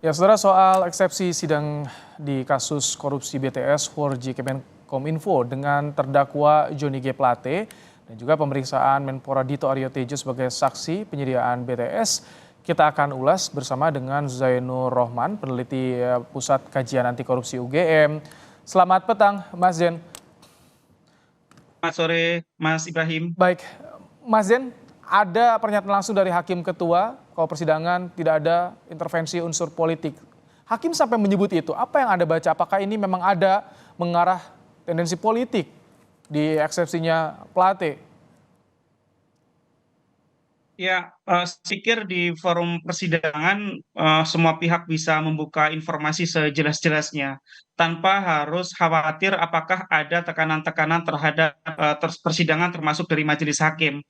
Ya, saudara, soal eksepsi sidang di kasus korupsi BTS 4G Kemenkominfo dengan terdakwa Johnny G. Plate dan juga pemeriksaan Menpora Dito Aryo Tejo sebagai saksi penyediaan BTS, kita akan ulas bersama dengan Zainur Rohman, peneliti Pusat Kajian Anti Korupsi UGM. Selamat petang, Mas Zen. Selamat sore, Mas Ibrahim. Baik, Mas Zen, ada pernyataan langsung dari Hakim Ketua kalau persidangan tidak ada intervensi unsur politik. Hakim sampai menyebut itu. Apa yang Anda baca? Apakah ini memang ada mengarah tendensi politik di eksepsinya Plate? Ya, saya pikir di forum persidangan semua pihak bisa membuka informasi sejelas-jelasnya tanpa harus khawatir apakah ada tekanan-tekanan terhadap persidangan termasuk dari majelis hakim.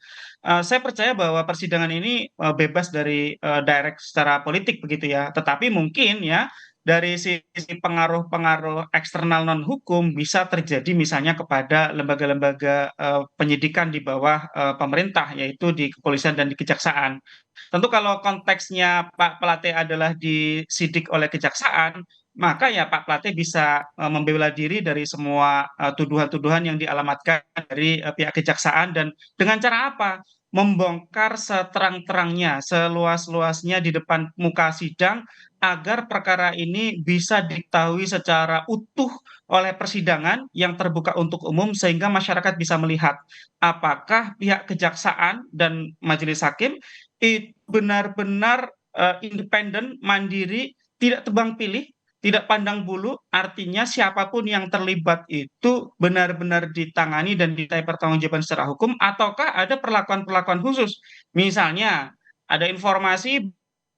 Saya percaya bahwa persidangan ini bebas dari direct secara politik begitu ya, tetapi mungkin ya dari sisi pengaruh-pengaruh eksternal non hukum bisa terjadi misalnya kepada lembaga-lembaga penyidikan di bawah pemerintah, yaitu di kepolisian dan di kejaksaan. Tentu kalau konteksnya Pak Plate adalah disidik oleh kejaksaan, maka ya Pak Plate bisa membela diri dari semua tuduhan-tuduhan yang dialamatkan dari pihak kejaksaan, dan dengan cara apa? Membongkar seterang-terangnya, seluas-luasnya di depan muka sidang agar perkara ini bisa diketahui secara utuh oleh persidangan yang terbuka untuk umum sehingga masyarakat bisa melihat apakah pihak kejaksaan dan majelis hakim itu benar-benar independen, mandiri, tidak tebang pilih, tidak pandang bulu, artinya siapapun yang terlibat itu benar-benar ditangani dan dimintai pertanggungjawaban secara hukum, ataukah ada perlakuan-perlakuan khusus. Misalnya, ada informasi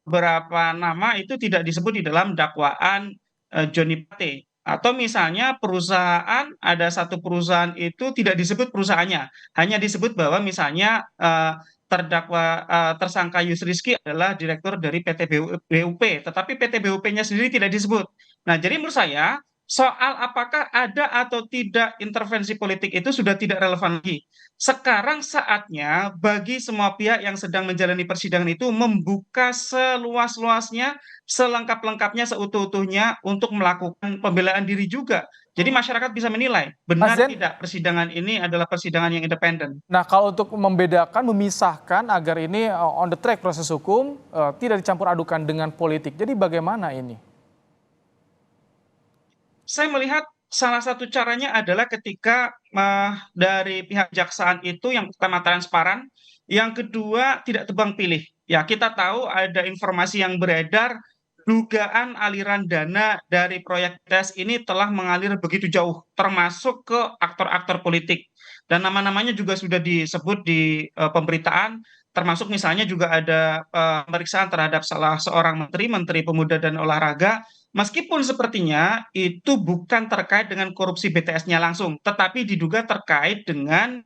beberapa nama itu tidak disebut di dalam dakwaan Johnny Plate. Atau misalnya perusahaan, ada satu perusahaan itu tidak disebut perusahaannya, hanya disebut bahwa misalnya terdakwa tersangka Yusriski adalah direktur dari PT BUP, tetapi PT BUP-nya sendiri tidak disebut. Nah, jadi menurut saya soal apakah ada atau tidak intervensi politik itu sudah tidak relevan lagi. Sekarang saatnya bagi semua pihak yang sedang menjalani persidangan itu membuka seluas-luasnya, selengkap-lengkapnya, seutuh-utuhnya untuk melakukan pembelaan diri juga. Jadi masyarakat bisa menilai Mas benar Zen, tidak persidangan ini adalah persidangan yang independen. nah kalau untuk membedakan, memisahkan agar ini on the track proses hukum, tidak dicampur adukan dengan politik. Jadi bagaimana ini? Saya melihat salah satu caranya adalah ketika dari pihak kejaksaan itu yang pertama transparan, yang kedua tidak tebang pilih. Ya, kita tahu ada informasi yang beredar, dugaan aliran dana dari proyek tes ini telah mengalir begitu jauh, termasuk ke aktor-aktor politik. Dan nama-namanya juga sudah disebut di pemberitaan, termasuk misalnya juga ada pemeriksaan terhadap salah seorang menteri, Menteri Pemuda dan Olahraga. Meskipun sepertinya itu bukan terkait dengan korupsi BTS-nya langsung, tetapi diduga terkait dengan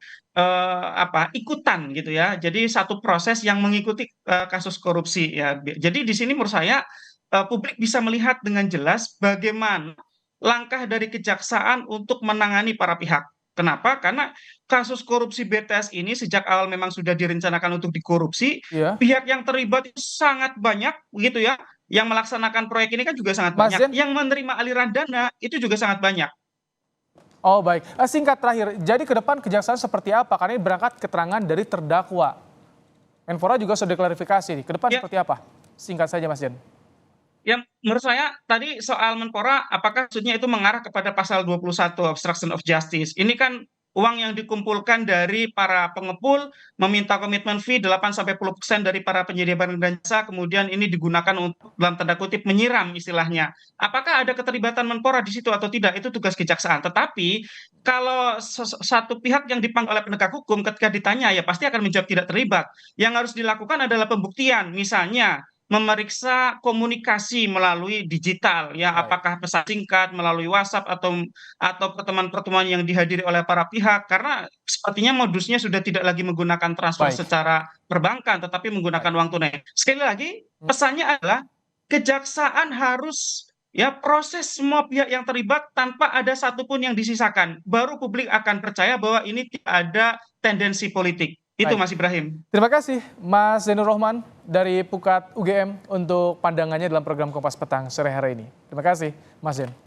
ikutan gitu ya. Jadi satu proses yang mengikuti kasus korupsi ya. Jadi di sini menurut saya publik bisa melihat dengan jelas bagaimana langkah dari kejaksaan untuk menangani para pihak. Kenapa? Karena kasus korupsi BTS ini sejak awal memang sudah direncanakan untuk dikorupsi, Ya, pihak yang terlibat itu sangat banyak begitu ya, yang melaksanakan proyek ini kan juga sangat Mas banyak. Zen. Yang menerima aliran dana itu juga sangat banyak. Oh baik, singkat terakhir, jadi ke depan kejaksaan seperti apa? Karena ini berangkat keterangan dari terdakwa. Menpora juga sudah diklarifikasi, ke depan Ya, seperti apa? Singkat saja Mas Jen. yang menurut saya tadi soal Menpora, apakah maksudnya itu mengarah kepada pasal 21 obstruction of justice. Ini kan uang yang dikumpulkan dari para pengepul, meminta komitmen fee 8-10% dari para penyedia barang dan jasa, kemudian ini digunakan untuk dalam tanda kutip menyiram istilahnya. Apakah ada keterlibatan Menpora di situ atau tidak? Itu tugas kejaksaan. Tetapi kalau satu pihak yang dipanggil oleh penegak hukum ketika ditanya ya pasti akan menjawab tidak terlibat. Yang harus dilakukan adalah pembuktian. Misalnya memeriksa komunikasi melalui digital ya, Baik, apakah pesan singkat melalui WhatsApp atau pertemuan-pertemuan yang dihadiri oleh para pihak, karena sepertinya modusnya sudah tidak lagi menggunakan transfer baik, secara perbankan tetapi menggunakan baik. uang tunai. Sekali lagi pesannya adalah kejaksaan harus ya proses semua pihak yang terlibat tanpa ada satupun yang disisakan, baru publik akan percaya bahwa ini tidak ada tendensi politik. Itu Baik. Mas Ibrahim. Terima kasih Mas Zainur Rohman dari Pukat UGM untuk pandangannya dalam program Kompas Petang sore hari ini. Terima kasih Mas Zain.